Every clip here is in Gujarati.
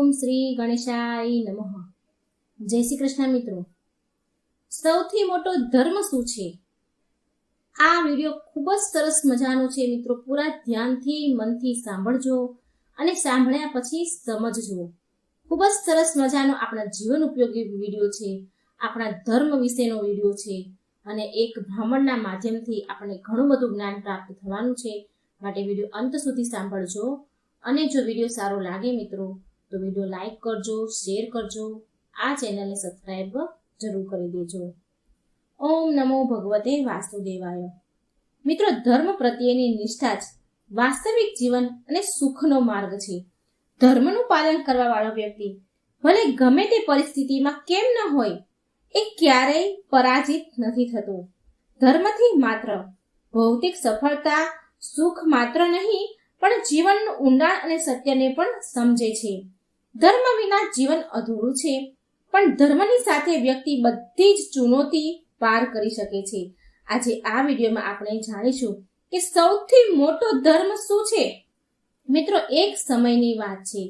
ઓમ શ્રી ગણેશાય નમઃ. જય શ્રી કૃષ્ણ મિત્રો. સૌથી મોટો ધર્મ શું છે? આ વિડીયો ખૂબ જ સરસ મજાનો છે મિત્રો. પૂરા ધ્યાનથી મનથી સાંભળજો અને સાંભળ્યા પછી સમજજો. ખૂબ જ સરસ મજાનો આપણા જીવન ઉપયોગી વિડીયો છે, આપણા ધર્મ વિશેનો વિડીયો છે અને એક બ્રાહ્મણના માધ્યમથી આપણે ઘણું બધું જ્ઞાન પ્રાપ્ત થવાનું છે. માટે વિડીયો અંત સુધી સાંભળજો અને જો વિડીયો સારો લાગે મિત્રો તો વિડીયો લાઈક કરજો, શેર કરજો, આ ચેનલને સબસ્ક્રાઇબ જરૂર કરી દેજો. ઓમ નમો ભગવતે વાસુદેવાય. મિત્રો, ધર્મ પ્રત્યેની નિષ્ઠા જ વાસ્તવિક જીવન અને સુખનો માર્ગ છે. ધર્મનું પાલન કરવા વાળો વ્યક્તિ ભલે ગમે તે પરિસ્થિતિમાં કેમ ન હોય, એ ક્યારેય પરાજિત નથી થતો. ધર્મથી માત્ર ભૌતિક સફળતા, સુખ માત્ર નહીં પણ જીવનનું ઊંડાણ અને સત્યને પણ સમજે છે. ધર્મ વિના જીવન અધૂરું છે, પણ ધર્મની સાથે વ્યક્તિ બધી જ ચુનૌતી પાર કરી શકે છે. આજે આ વિડીયોમાં આપણે જાણીશું કે સૌથી મોટો ધર્મ શું છે. મિત્રો, એક સમયની વાત છે.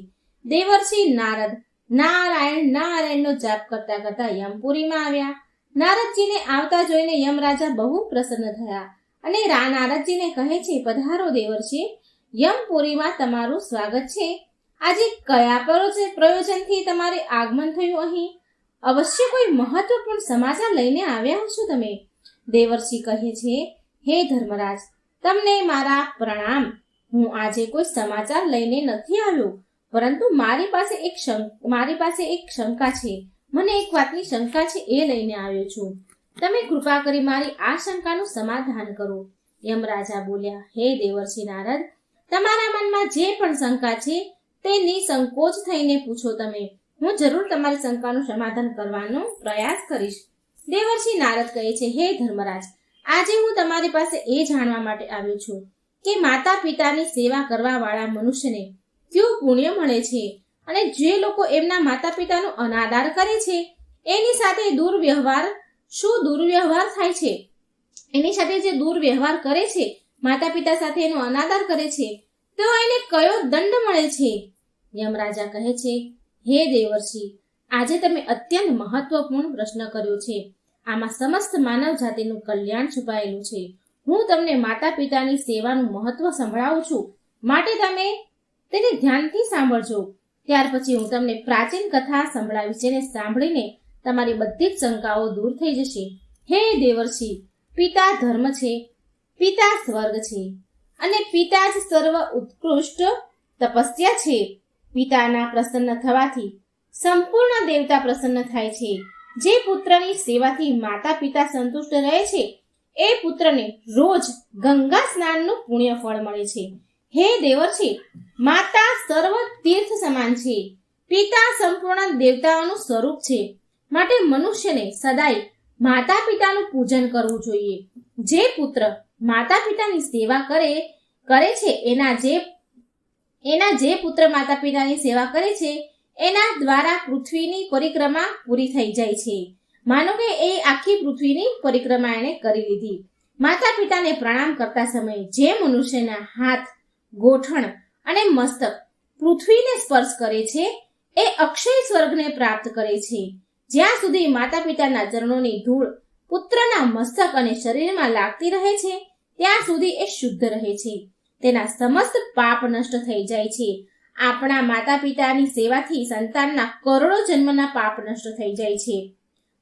દેવર્ષિ નારદ નારાયણનો જાપ કરતા કરતા યમપુરીમાં આવ્યા. નારદજીને આવતા જોઈને યમરાજા બહુ પ્રસન્ન થયા અને નારદજીને કહે છે, પધારો દેવર્ષિ, યમપુરીમાં તમારું સ્વાગત છે. આજે કયા પ્રયોજનથી તમારે આગમન થયું અહીં? અવશ્ય કોઈ મહત્વપૂર્ણ સમાચાર લઈને આવ્યા છો તમે. દેવર્ષિ કહે છે, હે ધર્મરાજ, તમને મારા પ્રણામ. હું આજે કોઈ સમાચાર લઈને નથી આવ્યો, પરંતુ મારી પાસે એક શંકા છે. મને એક વાતની શંકા છે, એ લઈને આવ્યો છું. તમે કૃપા કરી મારી આ શંકાનું સમાધાન કરો. યમરાજા બોલ્યા, હે દેવર્ષિ નારદ, તમારા મનમાં જે પણ શંકા છે તે નિસંકોચ થઈને પૂછો તમે. હું જરૂર તમારી શંકાનું સમાધાન કરવાનો પ્રયાસ કરીશ. દેવર્ષિ નારદ કહે છે, હે ધર્મરાજ, આજે હું તમારી પાસે એ જાણવા માટે આવ્યો છું કે માતા પિતાની સેવા કરવા વાળા મનુષ્યને કયું પુણ્ય મળે છે અને જે લોકો એમના માતા પિતાનો અનાદર કરે છે એની સાથે શું દુર્વ્યવહાર થાય છે. એની સાથે જે દુર્વ્યવહાર કરે છે, માતા પિતા સાથે એનો અનાદર કરે છે, તો એને કયો દંડ મળે છે? યમરાજા કહે છે, હે દેવર્ષિ, આજે તમે અત્યંત મહત્વપૂર્ણ પ્રશ્ન કર્યો છે. આમાં સમસ્ત માનવ જાતિનું કલ્યાણ છુપાયેલું છે. હું તમને માતા પિતાની સેવાનું મહત્વ સંભળાવું છું, માટે તમે તેને ધ્યાનથી સાંભળજો. ત્યાર પછી હું તમને પ્રાચીન કથા સંભળાવીશ, જેને સાંભળીને તમારી બધી જ શંકાઓ દૂર થઈ જશે. હે દેવર્ષિ, પિતા ધર્મ છે, પિતા સ્વર્ગ છે અને પિતા જ સર્વ ઉત્કૃષ્ટ તપસ્યા છે. પિતાના પ્રસન્ન થવાથી સંપૂર્ણ દેવતા પ્રસન્ન થાય છે. જે પુત્રની સેવાથી માતા પિતા સંતુષ્ટ રહે છે એ પુત્રને રોજ ગંગા સ્નાનનું પુણ્ય ફળ મળે છે. હે દેવર્ષિ, માતા સર્વ તીર્થ સમાન છે, પિતા સંપૂર્ણ દેવતાઓનું સ્વરૂપ છે. માટે મનુષ્યને સદાય માતા પિતાનું પૂજન કરવું જોઈએ. જે પુત્ર માતા પિતાની સેવા કરે છે એના જે પુત્ર માતા પિતાની સેવા કરે છે એના દ્વારા પૃથ્વીની પરિક્રમા પૂરી થઈ જાય છે. માનો કે એ આખી પૃથ્વીની પરિક્રમા એને કરી લીધી. માતા પિતાને પ્રણામ કરતા સમયે જે મનુષ્યના હાથ, ગોઠણ અને મસ્તક પૃથ્વીને સ્પર્શ કરે છે એ અક્ષય સ્વર્ગને પ્રાપ્ત કરે છે. જ્યાં સુધી માતા પિતાના ચરણોની ધૂળ પુત્રના મસ્તક અને શરીરમાં લાગતી રહે છે ત્યાં સુધી એ શુદ્ધ રહે છે. તેના સમસ્ત પાપ નષ્ટ થઈ જાય છે. આપણા માતા પિતાની સેવાથી સંતાનના કરોડો જન્મના પાપ નષ્ટ થઈ જાય છે.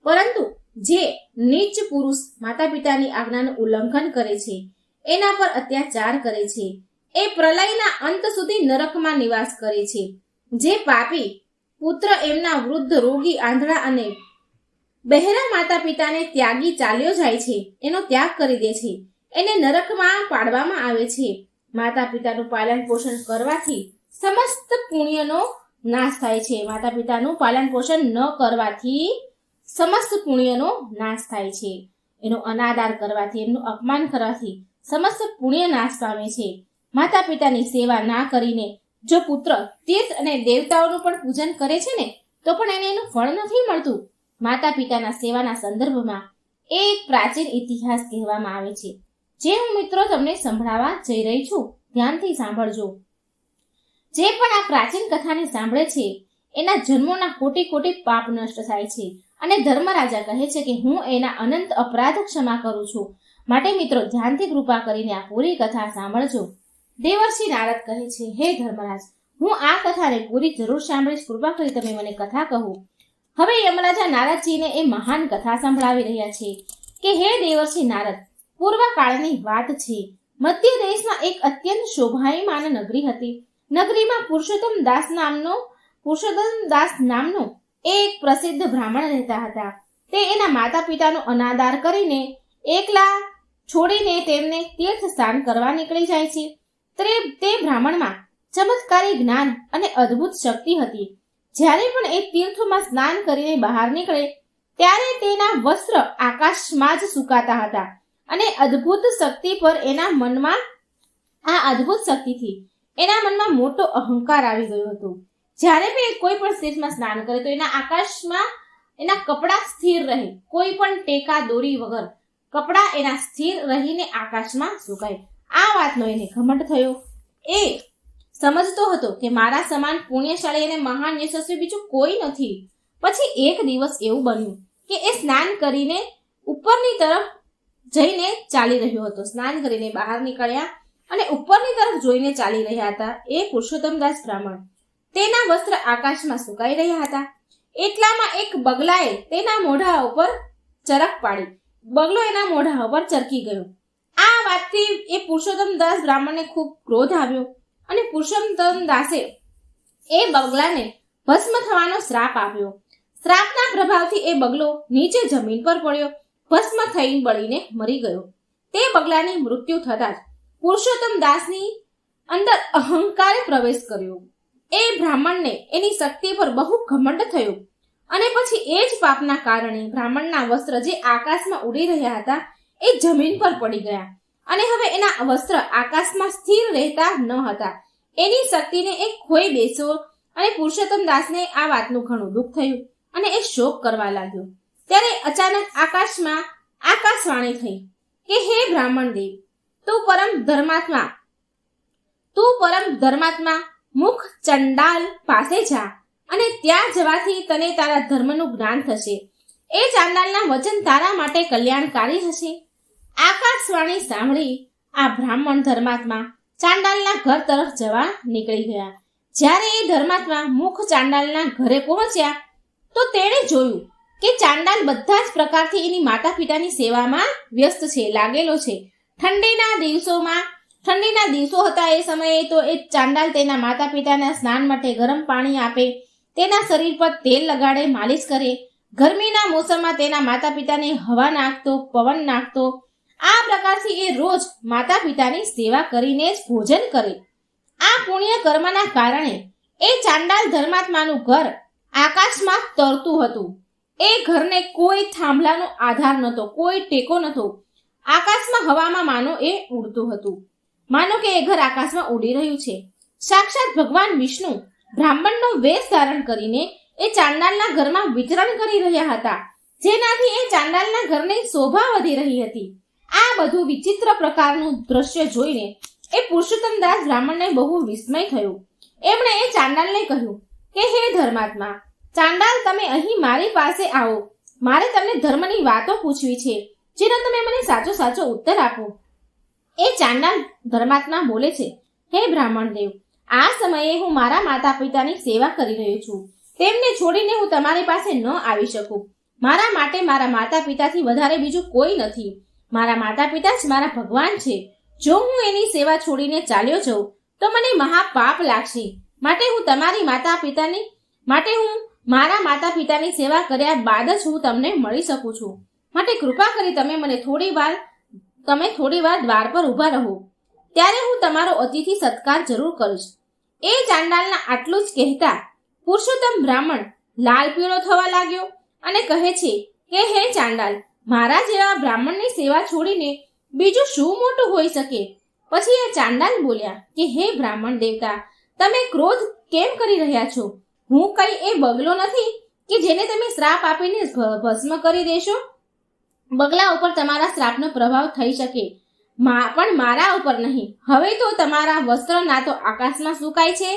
પરંતુ જે નીચ પુરુષ માતા પિતાની આજ્ઞાનું ઉલ્લંઘન કરે છે, એના પર અત્યાચાર કરે છે, એ પ્રલયના અંત સુધી નરકમાં નિવાસ કરે છે. જે પાપી પુત્ર એમના વૃદ્ધ, રોગી, આંધળા અને બહેરા માતા પિતાને ત્યાગી ચાલ્યો જાય છે, એનો ત્યાગ કરી દે છે, એને નરકમાં પાડવામાં આવે છે. માતા પિતાનું પાલન પોષણ કરવાથી સમસ્ત પુણ્યનો નાશ થાય છે. માતા પિતાનું પાલન પોષણ ન કરવાથી સમસ્ત પુણ્યનો નાશ થાય છે. એનો અનાદર કરવાથી, એમનું અપમાન કરવાથી સમસ્ત પુણ્ય નાશ પામે છે. માતા પિતાની સેવા ના કરીને જો પુત્ર તીર્થ અને દેવતાઓનું પણ પૂજન કરે છે ને, તો પણ એને એનું ફળ નથી મળતું. માતા પિતાના સેવાના સંદર્ભમાં એક પ્રાચીન ઇતિહાસ કહેવામાં આવે છે, જે હું મિત્રો તમને સંભળાવવા જઈ રહી છું. ધ્યાનથી સાંભળજો. જે પણ આ પ્રાચીન કથાને સાંભળે છે એના જન્મોના કોટી કોટી પાપ નષ્ટ થાય છે અને ધર્મરાજા કહે છે કે હું એના અનંત અપરાધ ક્ષમા કરું છું. માટે મિત્રો ધ્યાનથી કૃપા કરીને આ પૂરી કથા સાંભળજો. દેવર્ષિ નારદ કહે છે, હે ધર્મરાજ, હું આ કથાને પૂરી જરૂર સાંભળીશ. કૃપા કરી તમે મને કથા કહો. હવે યમરાજા નારદજીને એ મહાન કથા સંભળાવી રહ્યા છે કે હે દેવર્ષિ નારદ, પૂર્વકાળની વાત છે. મધ્ય દેશમાં એક અત્યંત શોભાયમાન નગરી હતી. નગરીમાં પુરુષોત્તમ દાસ નામનો એક પ્રસિદ્ધ બ્રાહ્મણ રહેતા હતા. તે એના માતા પિતાનો અનાદર કરીને એકલા છોડીને તેમને તીર્થ સ્નાન કરવા નીકળી જાય છે. તે બ્રાહ્મણમાં ચમત્કારી જ્ઞાન અને અદ્ભુત શક્તિ હતી. જ્યારે પણ એ તીર્થોમાં સ્નાન કરીને બહાર નીકળે ત્યારે તેના વસ્ત્ર આકાશમાં જ સુકાતા હતા અને અદ્ભુત શક્તિ પર એના મનમાં મોટો અહંકાર આવી ગયો હતો. જ્યારે પણ કોઈ પણ તીર્થમાં સ્નાન કરે તો એના આકાશમાં એના કપડા સ્થિર રહે, કોઈ પણ ટેકા દોરી વગર કપડા એના સ્થિર રહીને આકાશમાં સુકાય. આ વાતનો એને ઘમંડ થયો. એ સમજતો હતો કે મારા સમાન પુણ્યશાળી અને મહાન યશસ્વી બીજું કોઈ નથી. પછી એક દિવસ એવું બન્યું કે એ સ્નાન કરીને ઉપરની તરફ જઈને ચાલી રહ્યો હતો. સ્નાન કરીને બહાર નીકળ્યા અને ઉપરની તરફ જોઈને ચાલી રહ્યા હતા એ પુરુષોત્તમદાસ બ્રાહ્મણ. તેના વસ્ત્ર આકાશમાં સુકાઈ રહ્યા હતા. એટલામાં એક બગલાએ તેના મોઢા ઉપર ચરક પાડી. બગલો એના મોઢા ઉપર ચરકી ગયો. આ વાતથી એ પુરુષોત્તમદાસ બ્રાહ્મણને ખૂબ ક્રોધ આવ્યો અને પુરુષોત્તમદાસે એ બગલાને ભસ્મ થવાનો શ્રાપ આપ્યો. શ્રાપના પ્રભાવથી એ બગલો નીચે જમીન પર પડ્યો, ભસ્મ થઈ બળીને મરી ગયો. તે બગલાની મૃત્યુ થતાં જ પુરુષોત્તમદાસની અંદર અહંકારે પ્રવેશ કર્યો. એ બ્રાહ્મણને એની શક્તિ પર બહુ ઘમંડ થયો અને પછી એ જ પાપના કારણે બ્રાહ્મણના વસ્ત્ર જે આકાશમાં ઉડી રહ્યા હતા એ જમીન પર પડી ગયા અને હવે એના વસ્ત્ર આકાશમાં સ્થિર રહેતા ન હતા. એની શક્તિને એ ખોઈ બેસ્યો અને પુરુષોત્તમદાસને આ વાતનું ઘણું દુઃખ થયું અને એ શોક કરવા લાગ્યો. ત્યારે અચાનક આકાશમાં આકાશવાણી થઈ કે હે બ્રાહ્મણ દેવ, તું પરમ ધર્માત્મા મુખ ચંડાલ પાસે જા અને ત્યાં જવાથી તને તારા ધર્મનું જ્ઞાન થશે. એ ચાંડાલના વચન તારા માટે કલ્યાણકારી હશે. આકાશવાણી સાંભળી આ બ્રાહ્મણ ધર્માત્મા ચાંડાલના ઘર તરફ જવા નીકળી ગયા. જ્યારે એ ધર્માત્મા મુખ ચાંડાલના ઘરે પહોંચ્યા તો તેણે જોયું કે ચાંડાલ બધા જ પ્રકારથી એની માતા પિતાની સેવામાં વ્યસ્ત છે, લાગેલો છે. ઠંડીના દિવસો હતા એ સમયે તો એ ચાંડાલ તેના માતા પિતાના સ્નાન માટે ગરમ પાણી આપે, તેના શરીર પર તેલ લગાડે, માલિશ કરે. ગરમીના મોસમમાં તેના માતા પિતાને હવા નાખતો, પવન નાખતો. આ પ્રકારથી એ રોજ માતા પિતાની સેવા કરીને જ ભોજન કરે. આ પુણ્ય કર્મના કારણે એ ચાંડાલ ધર્માત્માનું ઘર આકાશમાં તરતું હતું. એ ઘરને કોઈ થાંભલાનો આધાર નહોતો, કોઈ ટેકો નહોતો. આકાશમાં હવામાં માનો એ ઉડતું હતું, માનો કે એ ઘર આકાશમાં ઉડી રહ્યું છે. સાક્ષાત ભગવાન વિષ્ણુ બ્રાહ્મણનો વેશ ધારણ કરીને એ ચાંડાલના ઘરમાં વિચરણ કરી રહ્યા હતા, જેનાથી એ ચાંડાલના ઘરની શોભા વધી રહી હતી. આ બધું વિચિત્ર પ્રકારનું દ્રશ્ય જોઈને એ પુરુષોત્તમદાસ બ્રાહ્મણને બહુ વિસ્મય થયો. એમણે એ ચાંડાલને કહ્યું કે હે ધર્માત્મા, ચાંડાલ તમે અહીં મારી પાસે આવો. મારે તમને ધર્મની વાતો પૂછવી છે, જેનો તમે મને સાચો ઉત્તર આપો. એ ચાંડાલ ધર્માત્મા બોલે છે, હે બ્રાહ્મણ દેવ, આ સમયે હું મારા માતા પિતાની સેવા કરી રહ્યો છું. તેમને છોડીને હું તમારી પાસે ન આવી શકું. મારા માટે મારા માતા પિતાથી વધારે બીજું કોઈ નથી. મારા માતા પિતા જ મારા ભગવાન છે. જો હું એની સેવા છોડીને ચાલ્યો જાઉં તો મને મહાપાપ લાગશે. માટે હું મારા માતા પિતાની સેવા કર્યા બાદ જ હું તમને મળી શકું છું. માટે કૃપા કરી તમે થોડી વાર દ્વાર પર ઊભા રહો, ત્યારે હું તમારો અતિથિ સત્કાર જરૂર કરીશ. એ ચાંડાલના આટલું જ કહેતા પુરુષોત્તમ બ્રાહ્મણ લાલ પીળો થવા લાગ્યો અને કહે છે કે હે ચાંડાલ, મારા જેવા બ્રાહ્મણની સેવા છોડીને બીજું શું મોટું હોઈ શકે? પછી એ ચાંડાલ બોલ્યા કે હે બ્રાહ્મણ દેવતા, તમે ક્રોધ કેમ કરી રહ્યા છો? હું કઈ એ બગલો નથી કે જેને તમે શ્રાપ આપીને ભસ્મ કરી દેશો. બગલા ઉપર તમારા શ્રાપનો પ્રભાવ થઈ શકે, પણ મારા ઉપર નહીં. હવે તો તમારા વસ્ત્ર ના તો આકાશમાં સુકાય છે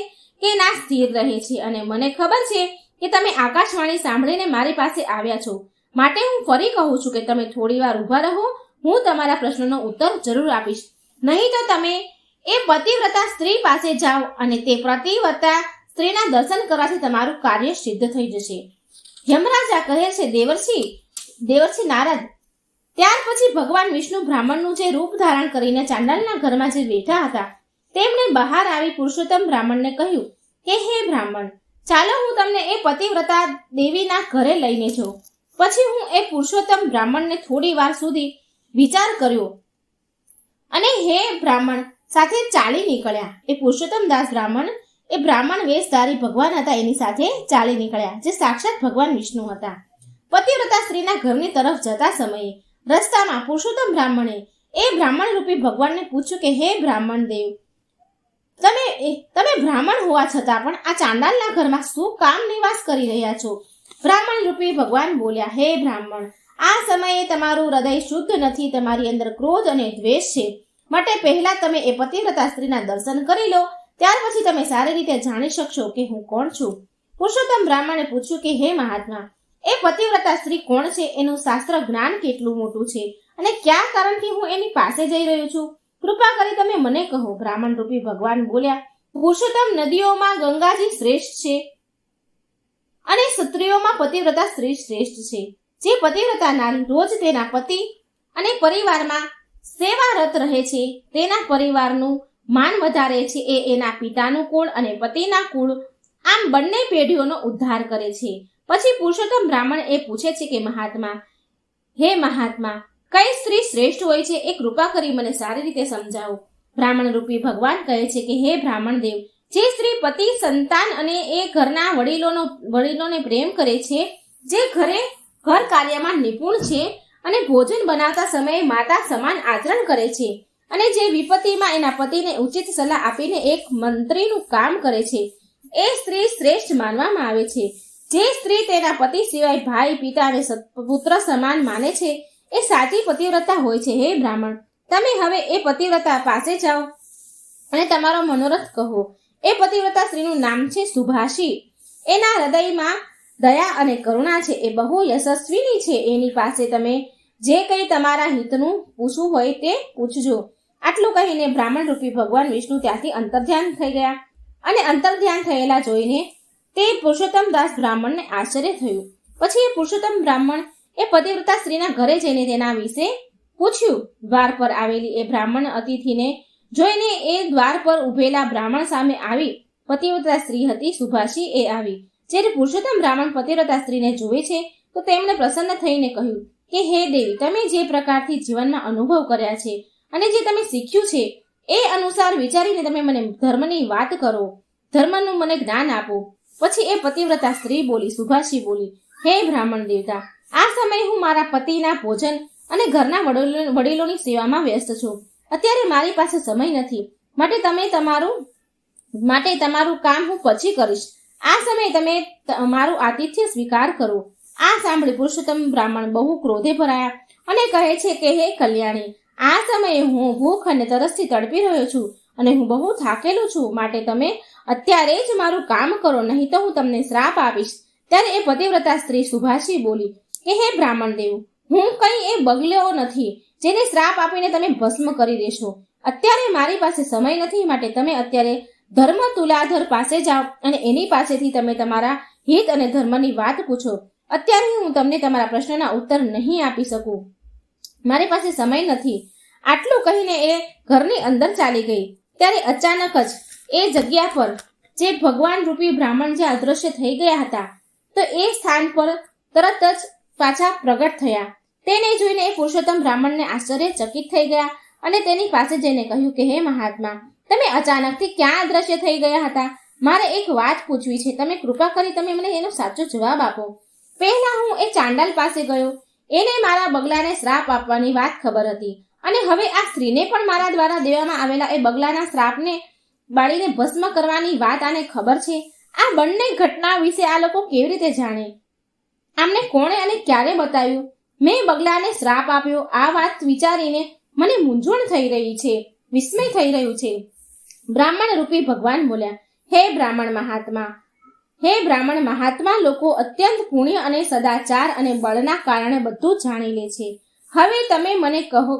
કે ના સ્થિર રહે છે અને મને ખબર છે કે તમે આકાશવાણી સાંભળીને મારી પાસે આવ્યા છો, માટે હું ફરી કહું છું કે તમે થોડી વાર ઊભા રહો. હું તમારા પ્રશ્નનો ઉત્તર જરૂર આપીશ, નહીં તો તમે એ પતિવ્રતા સ્ત્રી પાસે જાઓ અને તે પતિવ્રતા સ્ત્રીના દર્શન કરવાથી તમારું કાર્ય સિદ્ધ થઈ જશે. યમરાજા કહે છે, દેવર્ષિ નારદ, ત્યાર પછી ભગવાન વિષ્ણુ બ્રાહ્મણનું જે રૂપ ધારણ કરીને ચાંડાલના ઘરમાં જે બેઠા હતા તેમણે બહાર આવી પુરુષોત્તમ બ્રાહ્મણને કહ્યું કે હે બ્રાહ્મણ, ચાલો હું તમને એ પતિવ્રતા દેવીના ઘરે લઈને જાઉં. પછી હું એ પુરુષોત્તમ બ્રાહ્મણને થોડી વાર સુધી વિચાર કર્યો અને હે બ્રાહ્મણ સાથે ચાલી નીકળ્યા. એ પુરુષોત્તમ દાસ બ્રાહ્મણ એ બ્રાહ્મણ વેશધારી ભગવાન હતા, એની સાથે ચાલી નીકળ્યા, જે સાક્ષાત ભગવાન વિષ્ણુ હતા. પતિવ્રતા સ્ત્રીના ઘરની તરફ જતા સમયે રસ્તામાં પુરુષોત્તમ બ્રાહ્મણે એ બ્રાહ્મણ રૂપી ભગવાનને પૂછ્યું કે હે બ્રાહ્મણ દેવ, તમે બ્રાહ્મણ હોવા છતાં પણ આ ચાંડાલના ઘરમાં શું કામ નિવાસ કરી રહ્યા છો? બ્રાહ્મણ રૂપી ભગવાન બોલ્યા, હે બ્રાહ્મણ, આ સમયે તમારું હૃદય શુદ્ધ નથી, તમારી અંદર ક્રોધ અને દ્વેષ છે. માટે પહેલા તમે એ પતિવ્રતા સ્ત્રીના દર્શન કરી લો, ત્યાર પછી તમે સારી રીતે જાણી શકશો કે હું કોણ છું. પુરુષોત્તમ બ્રાહ્મણે પૂછ્યું કે હે મહાત્મા, એ પતિવ્રતા સ્ત્રી કોણ છે? એનું શાસ્ત્ર જ્ઞાન કેટલું મોટું છે અને કયા કારણથી હું એની પાસે જઈ રહ્યો છું? કૃપા કરી તમે મને કહો. બ્રાહ્મણ રૂપી ભગવાન બોલ્યા, પુરુષોત્તમ, નદીઓમાં ગંગાજી શ્રેષ્ઠ છે અને સ્ત્રીઓમાં પતિવ્રતા સ્ત્રી શ્રેષ્ઠ છે. જે પતિવ્રતા નારી રોજ તેના પતિ અને પરિવારમાં સેવારત રહે છે, તેના પરિવારનું માન વધારે છે. એ એના પિતાનું કુળ અને પતિના કુળ, આમ બંને પેઢીઓનો ઉદ્ધાર કરે છે. પછી પુરુષોત્તમ બ્રાહ્મણ એ પૂછે છે કે મહાત્મા, હે મહાત્મા, કઈ સ્ત્રી શ્રેષ્ઠ હોય છે? એ કૃપા કરી મને સારી રીતે સમજાવો. બ્રાહ્મણ રૂપી ભગવાન કહે છે કે હે બ્રાહ્મણ દેવ, જે સ્ત્રી પતિ, સંતાન અને એ ઘરના વડીલોને પ્રેમ કરે છે, જે ઘર કાર્યમાં નિપુણ છે અને ભોજન બનાવતા સમયે માતા સમાન આચરણ કરે છે અને જે વિપત્તિમાં એના પતિને ઉચિત સલાહ આપીને એક મંત્રીનું કામ કરે છે, એ સ્ત્રી શ્રેષ્ઠ માનવામાં આવે છે. જે સ્ત્રી તેના પતિ સિવાય ભાઈ, પિતા અને પુત્ર સમાન માને છે, એ સાચી પતિવ્રતા હોય છે. હે બ્રાહ્મણ, તમે હવે એ પતિવ્રતા પાસે જાઓ અને તમારો મનોરથ કહો. એ પતિવ્રતા સ્ત્રીનું નામ છે સુભાષી. એના હૃદયમાં દયા અને કરુણા છે. એ બહુ યશસ્વીની છે. એની પાસે તમે જે કંઈ તમારા હિતનું પૂછવું હોય તે પૂછજો. આટલું કહીને બ્રાહ્મણ રૂપી ભગવાન વિષ્ણુ ત્યાંથી અંતર્ધ્યાન થઈ ગયા અને અંતર્ધ્યાન થયેલા જોઈને તે પુરુષોત્તમ દાસ બ્રાહ્મણને આશ્ચર્ય થયું. પછી એ પુરુષોત્તમ બ્રાહ્મણ એ પતિવ્રતા સ્ત્રીના ઘરે જઈને તેના વિશે પૂછ્યું. દ્વાર પર આવેલી એ બ્રાહ્મણ અતિથિને જોઈને એ દ્વાર પર ઉભેલા બ્રાહ્મણ સામે આવી. પતિવ્રતા સ્ત્રી હતી સુભાષી, એ આવી. જ્યારે પુરુષોત્તમ બ્રાહ્મણ પતિવ્રતા સ્ત્રીને જુએ છે તો તેમણે પ્રસન્ન થઈને કહ્યું કે હે દેવી, તમે જે પ્રકારથી જીવનમાં અનુભવ કર્યા છે અને જે તમે શીખ્યું છે એ અનુસાર વિચારીને તમે મને ધર્મની વાત કરો, ધર્મનું મને જ્ઞાન આપો. પછી એ પતિવ્રતા સ્ત્રી બોલી, સુભાષી બોલી, હે બ્રાહ્મણ દેવતા, આ સમયે હું મારા પતિના ભોજન અને ઘરના વડીલોની સેવામાં વ્યસ્ત છું. અત્યારે મારી પાસે સમય નથી, માટે તમારું કામ હું પછી કરીશ. આ સમયે તમે મારું આતિથ્ય સ્વીકાર કરો. આ સાંભળી પુરુષોત્તમ બ્રાહ્મણ બહુ ક્રોધે ભરાયા અને કહે છે કે હે કલ્યાણી, આ સમયે હું ભૂખ અને તરસથી તડપી રહ્યો છું અને હું બહુ થાકેલું છું. માટે તમે અત્યારે જ મારું કામ કરો, નહીં તો હું તમને શ્રાપ આપીશ. ત્યારે એ પતિવ્રતા સ્ત્રી સુભાષી બોલી કે હે બ્રાહ્મણ દેવ, હું કંઈ એ બગલ્યો નથી જેને શ્રાપ આપીને તમે ભસ્મ કરી દેશો. અત્યારે મારી પાસે સમય નથી, માટે તમે અત્યારે ધર્મ તુલાધર પાસે જાઓ અને એની પાસેથી તમે તમારા હિત અને ધર્મની વાત પૂછો. અત્યારે હું તમને તમારા પ્રશ્નના ઉત્તર નહીં આપી શકું, મારી પાસે સમય નથી. આટલું કહીને એ ઘરની અંદર ચાલી ગઈ. ત્યારે અચાનક જ એ જગ્યા પર જે ભગવાન રૂપી બ્રાહ્મણ જે અદૃશ્ય થઈ ગયા હતા, તો એ સ્થાન પર તરત જ પાછા પ્રગટ થયા. તેને જોઈને એ પુરુષોત્તમ બ્રાહ્મણને આશ્ચર્યચકિત થઈ ગયા અને તેની પાસે જઈને કહ્યું કે હે મહાત્મા, તમે અચાનકથી ક્યાં અદૃશ્ય થઈ ગયા હતા? મારે એક વાત પૂછવી છે, તમે કૃપા કરી તમે મને એનો સાચો જવાબ આપો. પહેલા હું એ ચાંડાલ પાસે ગયો, એને મારા બગલાને શ્રાપ આપવાની વાત ખબર હતી અને હવે આ સ્ત્રીને પણ મારા દ્વારા દેવામાં આવેલા એ બગલાના શ્રાપને બાળીને ભસ્મ કરવાની વાત આને ખબર છે. આ બંને ઘટના વિશે આ લોકો કેવી રીતે જાણે? આમને કોણે અને ક્યારે બતાવ્યું? મેં બગલાને શ્રાપ આપ્યો, આ વાત વિચારીને મને મૂંઝવણ થઈ રહી છે, વિસ્મય થઈ રહ્યું છે. બ્રાહ્મણ રૂપી ભગવાન બોલ્યા, હે બ્રાહ્મણ મહાત્મા લોકો અત્યંત પુણ્ય અને સદાચાર અને બળના કારણે બધું જાણી લે છે. હવે તમે મને કહો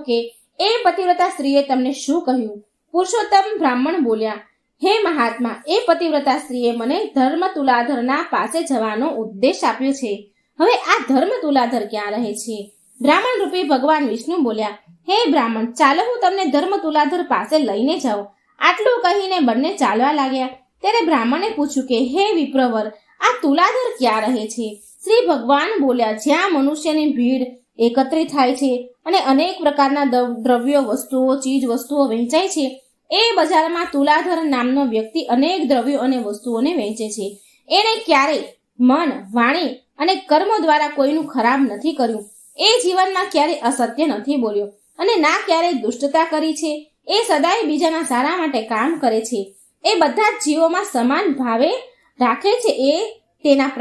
કે એ પતિવ્રતા સ્ત્રીએ તમને શું કહ્યું? પુરુષોત્તમ બ્રાહ્મણ બોલ્યા, હે મહાત્મા, એ પતિવ્રતા સ્ત્રીએ મને ધર્મ તુલાધરના પાસે જવાનો ઉપદેશ આપ્યો છે. હવે આ ધર્મ તુલાધર ક્યાં રહે છે? બ્રાહ્મણ રૂપી ભગવાન વિષ્ણુ બોલ્યા, હે બ્રાહ્મણ, ચાલો હું તમને ધર્મ તુલાધર પાસે લઈને જાઉં. આટલું કહીને બંને ચાલવા લાગ્યા. ત્યારે બ્રાહ્મણે પૂછ્યું કે હે વિપ્રવર, આ તુલાધર ક્યાં રહે છે? શ્રી ભગવાન બોલ્યા, જ્યાં મનુષ્યની ભીડ એકત્રિત થાય છે અને અનેક પ્રકારના દ્રવ્યો, વસ્તુઓ, ચીજ વસ્તુઓ વહેંચાય છે, એ બજારમાં તુલાધર નામનો વ્યક્તિ અનેક દ્રવ્યો અને વસ્તુઓને વહેંચે છે. એણે ક્યારેય મન, વાણી અને કર્મ દ્વારા કોઈનું ખરાબ નથી કર્યું. એ જીવનમાં ક્યારેય અસત્ય નથી બોલ્યો અને ના ક્યારેય દુષ્ટતા કરી છે. એ સદાય બીજાના સારા માટે કામ કરે છે. એ બધા જ જીવોમાં સમાન ભાવે રાખે છે. એના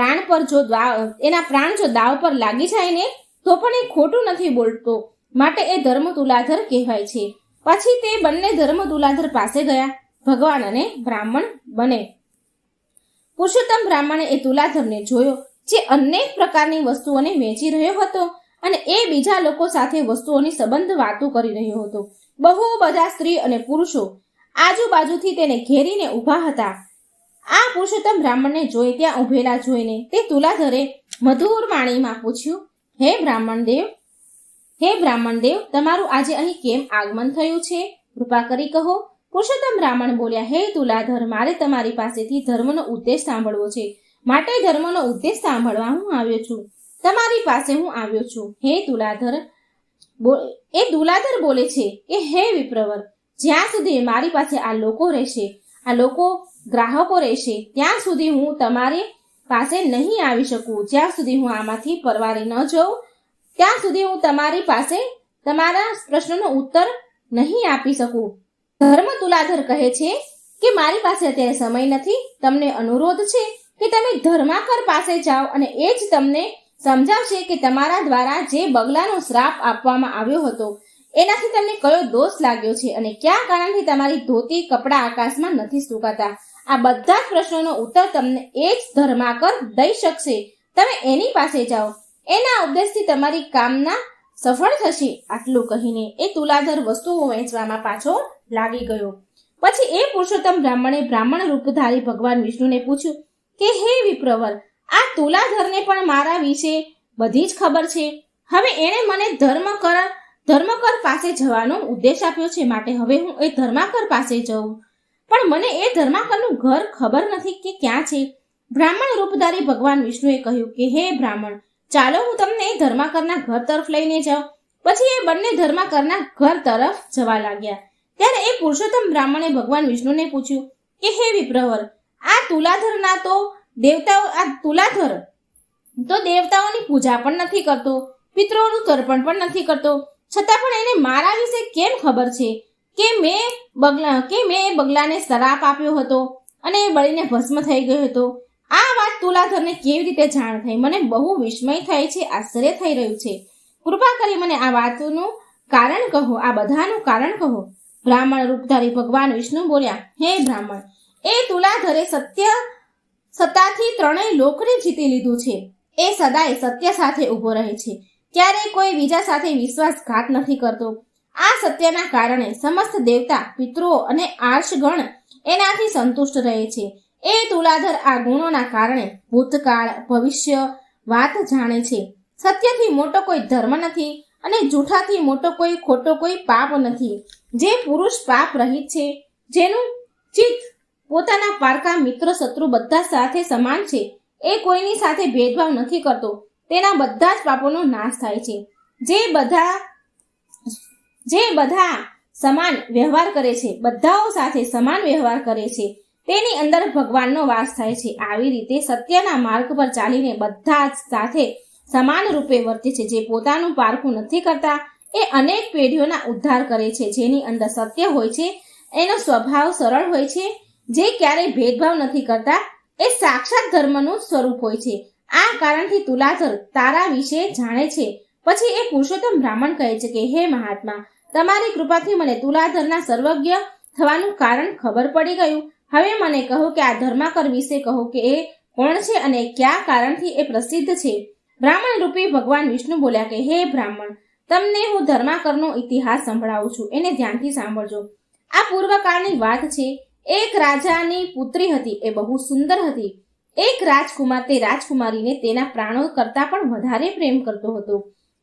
પ્રાણ જો દાવ પર લાગી જાય ને તો પણ એ ખોટું નથી બોલતો, માટે એ ધર્મ તુલાધર કહેવાય છે. પછી તે બંને ધર્મ તુલાધર પાસે ગયા, ભગવાન અને બ્રાહ્મણ બને. પુરુષોત્તમ બ્રાહ્મણે એ તુલાધરને જોયો, જે અનેક પ્રકારની વસ્તુઓને વેચી રહ્યો હતો અને એ બીજા લોકો સાથે વસ્તુઓની સંબંધ વાતો કરી રહ્યો હતો. બહુ બધા સ્ત્રી અને પુરુષો આજુબાજુથી તેને ઘેરીને ઊભા હતા. આ પુરુષોત્તમ બ્રાહ્મણને જોઈ ત્યાં ઊભેલા જોઈને તે તુલાધરે મધુર વાણીમાં પૂછ્યું, હે બ્રાહ્મણ દેવ, તમારું આજે અહીં કેમ આગમન થયું છે? કૃપા કરી કહો. પુરુષોત્તમ બ્રાહ્મણ બોલ્યા, હે તુલાધર, મારે તમારી પાસેથી ધર્મનો ઉપદેશ સાંભળવો છે, માટે ધર્મનો ઉપદેશ સાંભળવા હું આવ્યો છું. તમારી પાસે હું આવ્યો છું. હે તુલાધર બોલે છે કે હે વિપ્રવર, જ્યાં સુધી મારી પાસે આ લોકો ગ્રાહકો રહેશે, ત્યાં સુધી હું તમારી પાસે નહીં આવી શકું. જ્યાં સુધી હું આમાંથી પરવારી ન જાઉં, ત્યાં સુધી હું તમારી પાસે તમારા પ્રશ્નનો ઉત્તર નહીં આપી શકું. ધર્મ તુલાધર કહે છે કે મારી પાસે અત્યારે સમય નથી. તમને અનુરોધ છે કે તમે ધર્માકર પાસે જાઓ અને એ જ તમને સમજાવશે કે તમારા દ્વારા જે બગલાનો શ્રાપ આપવામાં આવ્યો હતો એનાથી તમને કયો દોષ લાગ્યો છે અને કયા કારણથી તમારી ધોતી, કપડાં આકાશમાં નથી સુકાતા. આ બધા જ પ્રશ્નોનો ઉત્તર તમને એ જ ધર્માકર દઈ શકશે. તમે એની પાસે જાઓ, એના ઉપદેશથી તમારી કામના સફળ થશે. આટલું કહીને એ તુલાધર વસ્તુઓ વહેંચવામાં પાછો લાગી ગયો. પછી એ પુરુષોત્તમ બ્રાહ્મણે બ્રાહ્મણ રૂપધારી ભગવાન વિષ્ણુને પૂછ્યું કે હે વિપ્રવર, આ તુલાધરને પણ મારા વિશે બધી જ ખબર છે. હવે એણે મને ધર્મકર પાસે જવાનો ઉદ્દેશ આપ્યો છે, માટે હવે હું એ ધર્માકર પાસે જઉં. પણ મને એ ધર્માકરનું ઘર ખબર નથી કે ક્યાં છે. બ્રાહ્મણ રૂપધારી ભગવાન વિષ્ણુએ કહ્યું કે હે બ્રાહ્મણ, ચાલો હું તમને એ ધર્માકરના ઘર તરફ લઈને જાઉં. પછી એ બંને ધર્માકરના ઘર તરફ જવા લાગ્યા. ત્યારે એ પુરુષોત્તમ બ્રાહ્મણે ભગવાન વિષ્ણુને પૂછ્યું કે હે વિપ્રવર, આ તુલાધર તો દેવતાઓની પૂજા પણ નથી કરતો, પિતૃઓનું તર્પણ પણ નથી કરતો, છતાં પણ એને મારા વિશે કેમ ખબર છે કે મેં બગલાને શ્રાપ આપ્યો હતો અને એ બળીને ભસ્મ થઈ ગયો હતો? આ વાત તુલાધરને કેવી રીતે જાણ થઈ? મને બહુ વિસ્મય થાય છે, આશ્ચર્ય થઈ રહ્યું છે. કૃપા કરી મને આ વાતનું કારણ કહો, આ બધાનું કારણ કહો. બ્રાહ્મણ રૂપધારી ભગવાન વિષ્ણુ બોલ્યા, હે બ્રાહ્મણ, એ તુલાધરે સત્તાથી ત્રણેય લોકને જીતી લીધું છે. એ સદાય સત્ય સાથે ઊભો રહે છે, ક્યારેય કોઈ બીજા સાથે વિશ્વાસઘાત નથી કરતો. આ સત્યના કારણે સમસ્ત દેવતા, પિતૃઓ અને આર્ષગણ એનાથી સંતુષ્ટ રહે છે. એ તુલાધર આ ગુણોના કારણે ભૂતકાળ, ભવિષ્ય વાત જાણે છે. સત્યથી મોટો કોઈ ધર્મ નથી અને જૂઠાથી મોટો કોઈ ખોટો કોઈ પાપ નથી. જે પુરુષ પાપ રહિત છે, જેનું ચિત્ત પોતાના પારકા, મિત્ર, શત્રુ બધા સાથે સમાન છે, એ કોઈની સાથે ભેદભાવ નથી કરતો, તેના બધા જ પાપોનો નાશ થાય છે. જે બધા સમાન વ્યવહાર કરે છે, બધાઓ સાથે સમાન વ્યવહાર કરે છે, તેની અંદર ભગવાનનો વાસ થાય છે. આવી રીતે સત્યના માર્ગ પર ચાલીને બધા જ સાથે સમાન રૂપે વર્તે છે. જે પોતાનું પારખું નથી કરતા, એ અનેક પેઢીઓના ઉદ્ધાર કરે છે. જેની અંદર સત્ય હોય છે, એનો સ્વભાવ સરળ હોય છે, જે ક્યારેય ભેદભાવ નથી કરતા, એ સાક્ષાત ધર્મનું સ્વરૂપ હોય છે. આ કારણથી તુલાધર તારા વિશે જાણે છે. પછી એ પુરુષોત્તમ બ્રાહ્મણ કહે છે કે હે મહાત્મા, તમારી કૃપાથી મને તુલાધરના સર્વજ્ઞ થવાનું કારણ ખબર પડી ગયું. હવે મને કહો કે આ ધર્માકર વિશે કહો કે એ કોણ છે અને કયા કારણથી એ પ્રસિદ્ધ છે. બ્રાહ્મણ રૂપી ભગવાન વિષ્ણુ બોલ્યા કે હે બ્રાહ્મણ, તમને હું ધર્માકરનો ઇતિહાસ સંભળાવું છું, એને ધ્યાનથી સાંભળજો. આ પૂર્વકાળની વાત છે. એક રાજાની પુત્રી હતી, એ બહુ સુંદર હતી. એક રાજકુમાર તે રાજકુમારીને તેના પ્રાણો કરતા પણ વધારે પ્રેમ કરતો હતો.